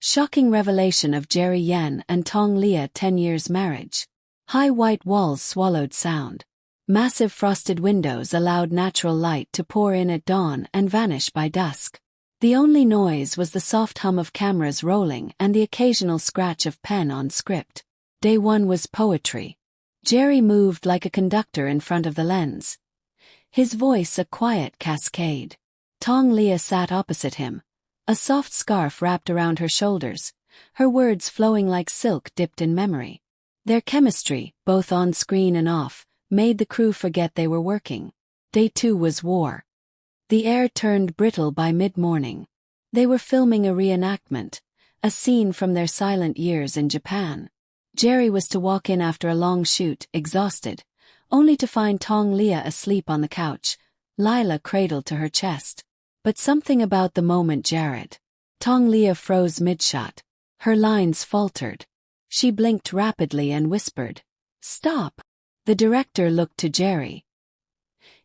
Shocking revelation of Jerry Yan and Tong Liya 10 years marriage. High white walls swallowed sound. Massive frosted windows allowed natural light to pour in at dawn and vanish by dusk. The only noise was the soft hum of cameras rolling and the occasional scratch of pen on script. Day 1 was poetry. Jerry moved like a conductor in front of the lens. His voice a quiet cascade. Tong Liya sat opposite him, a soft scarf wrapped around her shoulders, her words flowing like silk dipped in memory. Their chemistry, both on screen and off, made the crew forget they were working. Day 2 was war. The air turned brittle by mid-morning. They were filming a reenactment, a scene from their silent years in Japan. Jerry was to walk in after a long shoot, exhausted, only to find Tong Liya asleep on the couch, Lila cradled to her chest. But something about the moment jarred. Tong Liya froze mid-shot. Her lines faltered. She blinked rapidly and whispered, "Stop." The director looked to Jerry.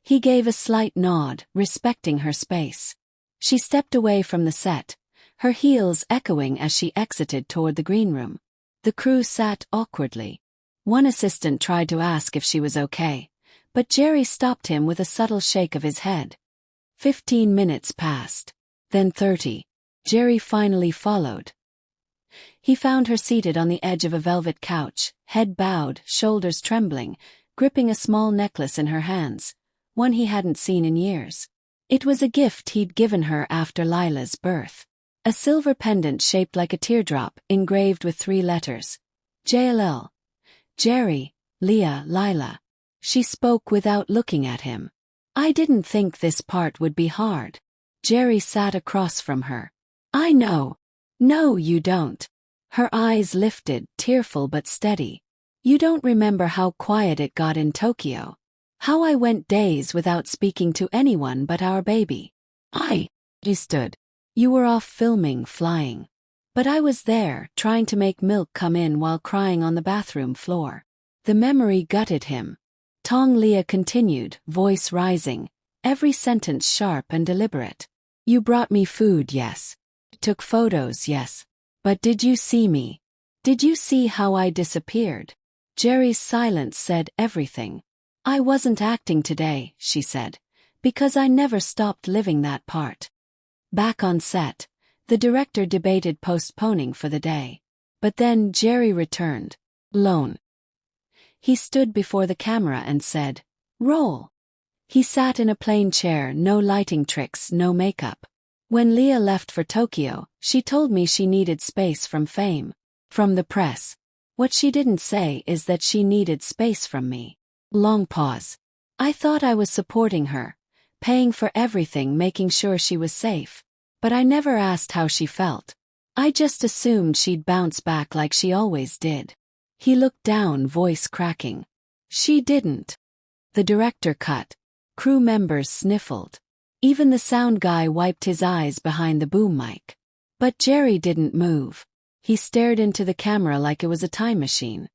He gave a slight nod, respecting her space. She stepped away from the set, her heels echoing as she exited toward the green room. The crew sat awkwardly. One assistant tried to ask if she was okay, but Jerry stopped him with a subtle shake of his head. 15 minutes passed. Then 30. Jerry finally followed. He found her seated on the edge of a velvet couch, head bowed, shoulders trembling, gripping a small necklace in her hands, one he hadn't seen in years. It was a gift he'd given her after Lila's birth. A silver pendant shaped like a teardrop, engraved with 3 letters. JLL. Jerry, Liya, Lila. She spoke without looking at him. "I didn't think this part would be hard." Jerry sat across from her. "I know." "No, you don't." Her eyes lifted, tearful but steady. "You don't remember how quiet it got in Tokyo. How I went days without speaking to anyone but our baby. He stood. You were off filming, flying. But I was there, trying to make milk come in while crying on the bathroom floor." The memory gutted him. Tong Liya continued, voice rising, every sentence sharp and deliberate. "You brought me food, yes. Took photos, yes. But did you see me? Did you see how I disappeared?" Jerry's silence said everything. "I wasn't acting today," she said, "because I never stopped living that part." Back on set, the director debated postponing for the day. But then Jerry returned. Lone. He stood before the camera and said, "Roll." He sat in a plain chair, no lighting tricks, no makeup. "When Liya left for Tokyo, she told me she needed space from fame, from the press. What she didn't say is that she needed space from me." Long pause. "I thought I was supporting her, paying for everything, making sure she was safe. But I never asked how she felt. I just assumed she'd bounce back like she always did." He looked down, voice cracking. "She didn't." The director cut. Crew members sniffled. Even the sound guy wiped his eyes behind the boom mic. But Jerry didn't move. He stared into the camera like it was a time machine.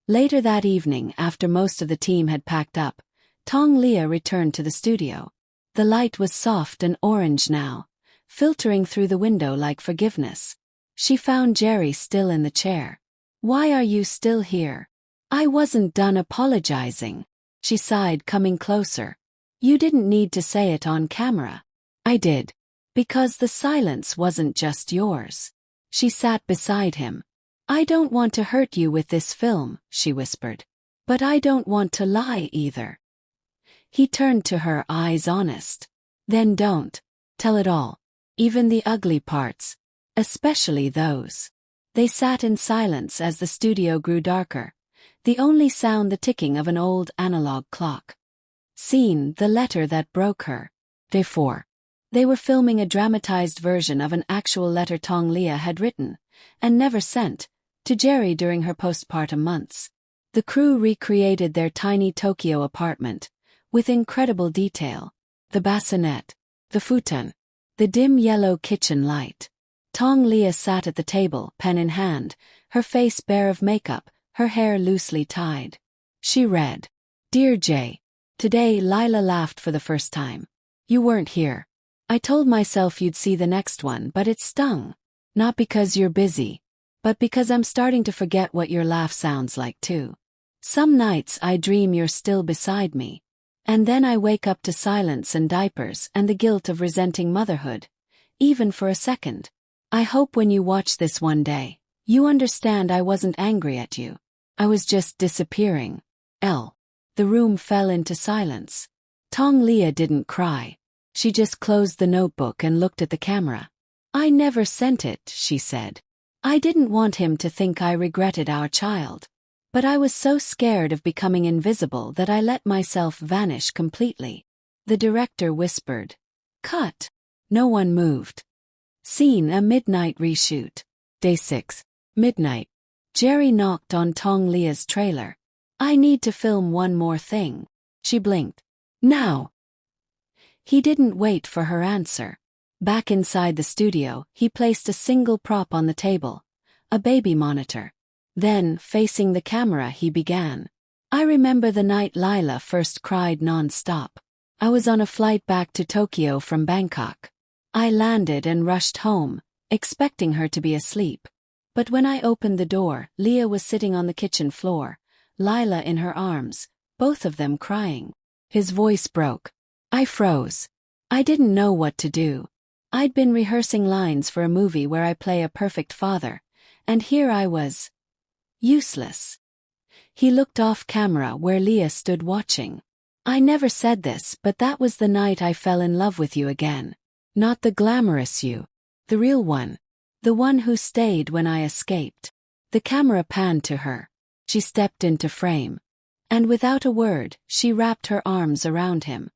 Later that evening, after most of the team had packed up, Tong Liya returned to the studio. The light was soft and orange now, filtering through the window like forgiveness. She found Jerry still in the chair. "Why are you still here?" "I wasn't done apologizing." She sighed, coming closer. "You didn't need to say it on camera." "I did. Because the silence wasn't just yours." She sat beside him. "I don't want to hurt you with this film," she whispered. "But I don't want to lie either." He turned to her, eyes honest. "Then don't. Tell it all. Even the ugly parts. Especially those." They sat in silence as the studio grew darker, the only sound the ticking of an old analog clock. Scene: the letter that broke her. Day 4. They were filming a dramatized version of an actual letter Tong Liya had written, and never sent, to Jerry during her postpartum months. The crew recreated their tiny Tokyo apartment, with incredible detail. The bassinet, the futon, the dim yellow kitchen light. Tong Liya sat at the table, pen in hand, her face bare of makeup, her hair loosely tied. She read, "Dear Jay, today Lila laughed for the first time. You weren't here. I told myself you'd see the next one, but it stung. Not because you're busy, but because I'm starting to forget what your laugh sounds like too. Some nights I dream you're still beside me. And then I wake up to silence and diapers and the guilt of resenting motherhood, even for a second. I hope when you watch this one day, you understand I wasn't angry at you. I was just disappearing. The room fell into silence. Tong Liya didn't cry. She just closed the notebook and looked at the camera. I never sent it, she said. I didn't want him to think I regretted our child. But I was so scared of becoming invisible that I let myself vanish completely. The director whispered, "Cut." No one moved. Scene: a midnight reshoot. Day 6. Midnight. Jerry knocked on Tong Liya's trailer. "I need to film one more thing." She blinked. "Now." He didn't wait for her answer. Back inside the studio, he placed a single prop on the table, a baby monitor. Then, facing the camera, he began. "I remember the night Lila first cried non-stop. I was on a flight back to Tokyo from Bangkok. I landed and rushed home, expecting her to be asleep. But when I opened the door, Leah was sitting on the kitchen floor, Lila in her arms, both of them crying." His voice broke. I froze. I didn't know what to do. I'd been rehearsing lines for a movie where I play a perfect father, and here I was. Useless. He looked off camera where Leah stood watching. "I never said this, but that was the night I fell in love with you again. Not the glamorous you. The real one. The one who stayed when I escaped." The camera panned to her. She stepped into frame. And without a word, she wrapped her arms around him.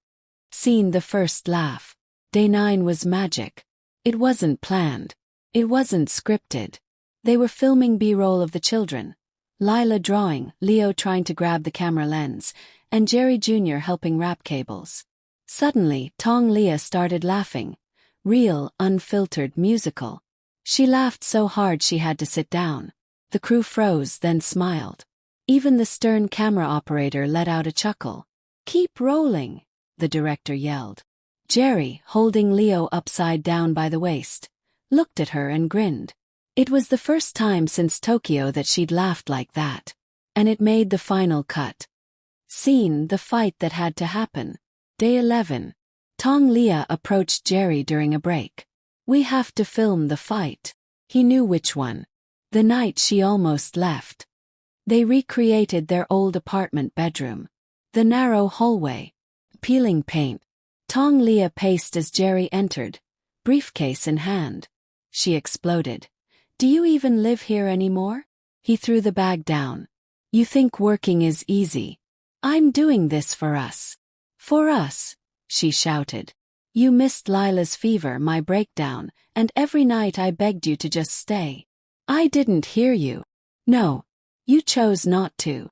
Scene: the first laugh. Day 9 was magic. It wasn't planned. It wasn't scripted. They were filming B-roll of the children. Lila drawing, Leo trying to grab the camera lens, and Jerry Jr. helping wrap cables. Suddenly, Tong Liya started laughing. Real, unfiltered, musical. She laughed so hard she had to sit down. The crew froze, then smiled. Even the stern camera operator let out a chuckle. "Keep rolling," the director yelled. Jerry, holding Leo upside down by the waist, looked at her and grinned. It was the first time since Tokyo that she'd laughed like that. And it made the final cut. Scene: the fight that had to happen. Day 11. Tong Liya approached Jerry during a break. "We have to film the fight." He knew which one. The night she almost left. They recreated their old apartment bedroom. The narrow hallway. Peeling paint. Tong Liya paced as Jerry entered, briefcase in hand. She exploded. "Do you even live here anymore?" He threw the bag down. "You think working is easy? I'm doing this for us." "For us," she shouted. "You missed Lila's fever, my breakdown, and every night I begged you to just stay." "I didn't hear you." "No. You chose not to."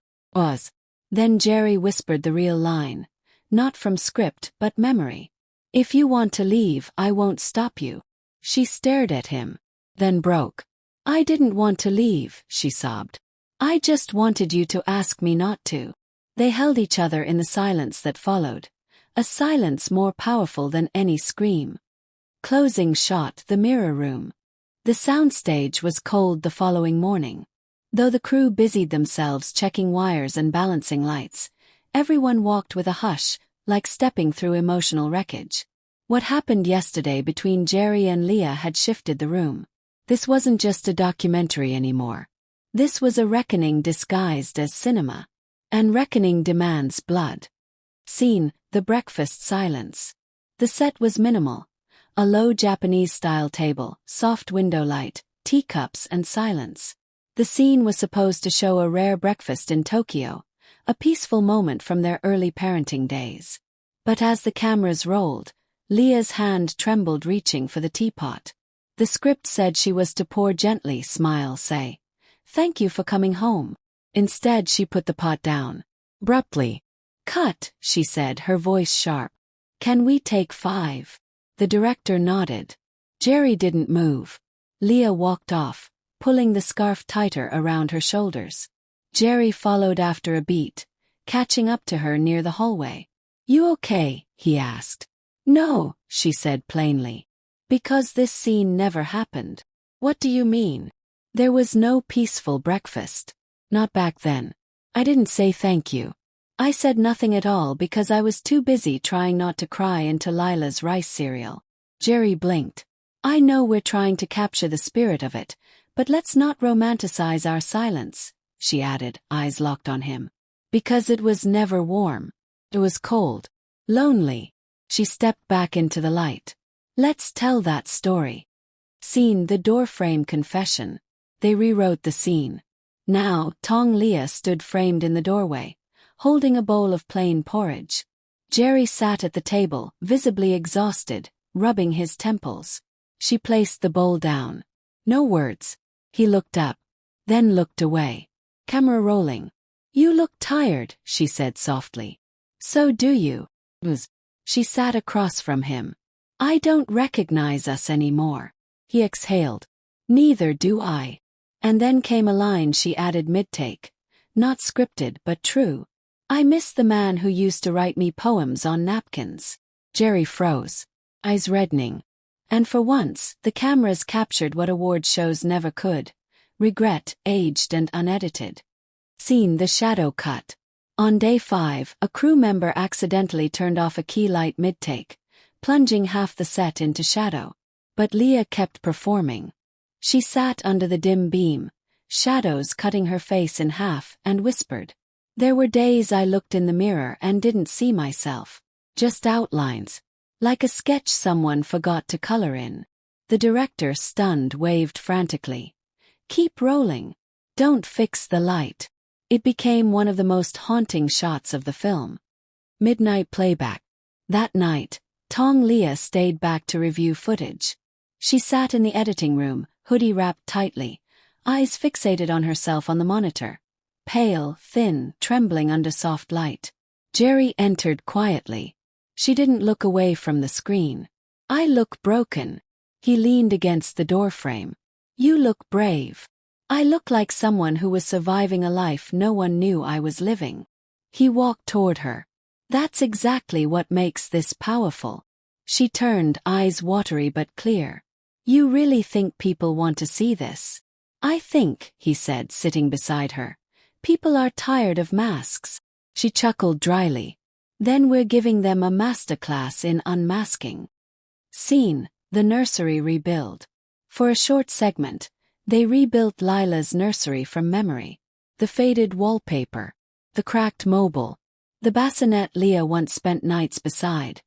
Then Jerry whispered the real line. Not from script but memory. "If you want to leave, I won't stop you." She stared at him. Then broke. "I didn't want to leave," she sobbed. "I just wanted you to ask me not to." They held each other in the silence that followed. A silence more powerful than any scream. Closing shot: the mirror room. The soundstage was cold the following morning. Though the crew busied themselves checking wires and balancing lights, everyone walked with a hush, like stepping through emotional wreckage. What happened yesterday between Jerry and Leah had shifted the room. This wasn't just a documentary anymore. This was a reckoning disguised as cinema. And reckoning demands blood. Scene: the breakfast silence. The set was minimal. A low Japanese-style table, soft window light, teacups and silence. The scene was supposed to show a rare breakfast in Tokyo, a peaceful moment from their early parenting days. But as the cameras rolled, Leah's hand trembled reaching for the teapot. The script said she was to pour gently, smile, say, "Thank you for coming home." Instead she put the pot down. Abruptly. "Cut," she said, her voice sharp. "Can we take 5? The director nodded. Jerry didn't move. Leah walked off, pulling the scarf tighter around her shoulders. Jerry followed after a beat, catching up to her near the hallway. "You okay?" he asked. "No," she said plainly. "Because this scene never happened." What do you mean? There was no peaceful breakfast. Not back then. I didn't say thank you. I said nothing at all because I was too busy trying not to cry into Lila's rice cereal. Jerry blinked. I know we're trying to capture the spirit of it, but let's not romanticize our silence, she added, eyes locked on him. Because it was never warm. It was cold. Lonely. She stepped back into the light. Let's tell that story. Scene: the doorframe confession. They rewrote the scene. Now, Tong Liya stood framed in the doorway, holding a bowl of plain porridge. Jerry sat at the table, visibly exhausted, rubbing his temples. She placed the bowl down. No words. He looked up, then looked away. Camera rolling. You look tired, she said softly. So do you. She sat across from him. I don't recognize us anymore. He exhaled. Neither do I. And then came a line she added mid-take. Not scripted but true. I miss the man who used to write me poems on napkins. Jerry froze, eyes reddening. And for once, the cameras captured what award shows never could. Regret, aged and unedited. Scene: the shadow cut. On day 5, a crew member accidentally turned off a key light mid-take, plunging half the set into shadow. But Liya kept performing. She sat under the dim beam, shadows cutting her face in half, and whispered. There were days I looked in the mirror and didn't see myself. Just outlines. Like a sketch someone forgot to color in. The director, stunned, waved frantically. Keep rolling. Don't fix the light. It became one of the most haunting shots of the film. Midnight playback. That night, Tong Liya stayed back to review footage. She sat in the editing room, hoodie wrapped tightly, eyes fixated on herself on the monitor. Pale, thin, trembling under soft light. Jerry entered quietly. She didn't look away from the screen. I look broken. He leaned against the doorframe. You look brave. I look like someone who was surviving a life no one knew I was living. He walked toward her. That's exactly what makes this powerful. She turned, eyes watery but clear. You really think people want to see this? I think, he said, sitting beside her. People are tired of masks. She chuckled dryly. Then we're giving them a masterclass in unmasking. Scene: the nursery rebuild. For a short segment, they rebuilt Lila's nursery from memory. The faded wallpaper, the cracked mobile, the bassinet Liya once spent nights beside,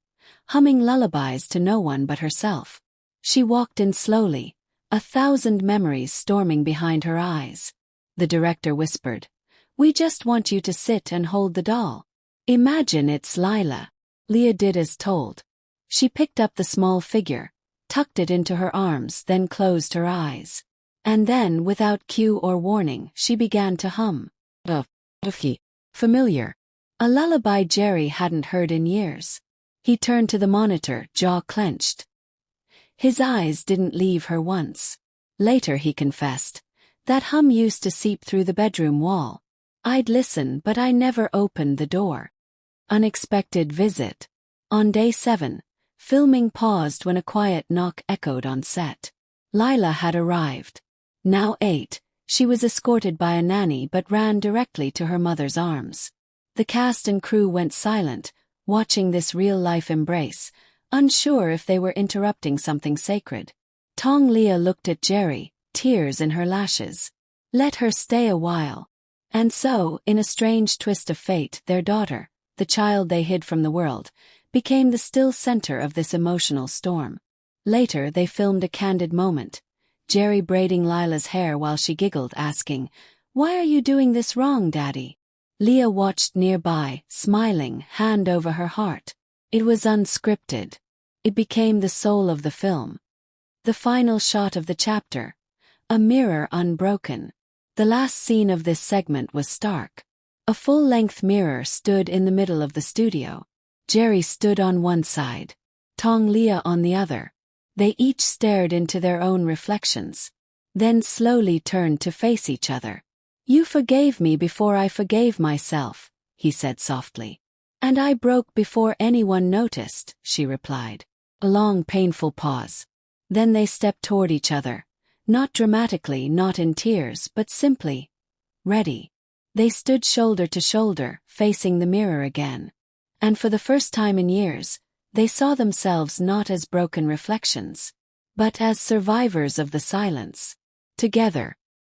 humming lullabies to no one but herself. She walked in slowly, 1,000 memories storming behind her eyes. The director whispered, We just want you to sit and hold the doll. Imagine it's Lila. Liya did as told. She picked up the small figure, tucked it into her arms, then closed her eyes. And then, without cue or warning, she began to hum. Familiar. A lullaby Jerry hadn't heard in years. He turned to the monitor, jaw clenched. His eyes didn't leave her once. Later he confessed. That hum used to seep through the bedroom wall. I'd listen, but I never opened the door. Unexpected visit. On day 7, filming paused when a quiet knock echoed on set. Lila had arrived. Now 8, she was escorted by a nanny but ran directly to her mother's arms. The cast and crew went silent, watching this real-life embrace, unsure if they were interrupting something sacred. Tong Liya looked at Jerry, tears in her lashes. Let her stay a while. And so, in a strange twist of fate, their daughter, the child they hid from the world, became the still center of this emotional storm. Later they filmed a candid moment, Jerry braiding Lila's hair while she giggled, asking, "Why are you doing this wrong, Daddy?" Liya watched nearby, smiling, hand over her heart. It was unscripted. It became the soul of the film. The final shot of the chapter. A mirror unbroken. The last scene of this segment was stark. A full-length mirror stood in the middle of the studio. Jerry stood on one side, Tong Liya on the other. They each stared into their own reflections, then slowly turned to face each other. "You forgave me before I forgave myself," he said softly. "And I broke before anyone noticed," she replied. A long, painful pause. Then they stepped toward each other, Not dramatically, not in tears, but simply ready. They stood shoulder to shoulder, facing the mirror again. And for the first time in years, they saw themselves not as broken reflections, but as survivors of the silence. Together,